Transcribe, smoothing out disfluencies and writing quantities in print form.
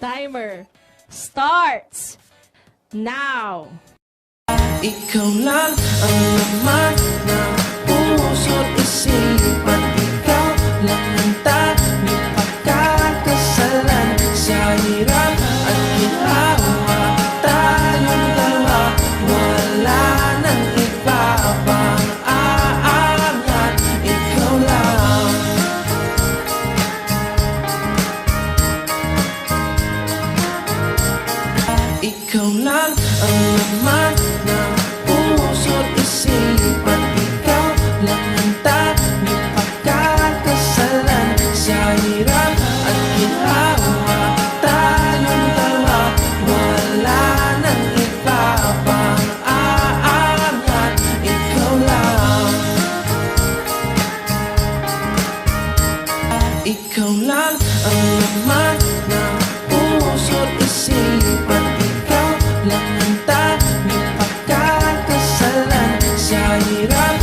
Timer starts now. Ikaw lang ang laman ng puso't isipan. Ikaw lang ang tanging pagkakasalan. Sa hirap at ginawa, tayong dalawa. Wala nang iba pang aangat. Ikaw lang. Ikaw lang ang laman ng puso't isipan. Ikaw lang ang tanging pagkakasalan. Sa hirap at ginawa, tayong dalawa. Wala nang iba pang aangat. Ikaw lang. Ikaw lang ang laman ng puso't isipan. Ikaw lang ang tanging pagkakasalan. Sa hirap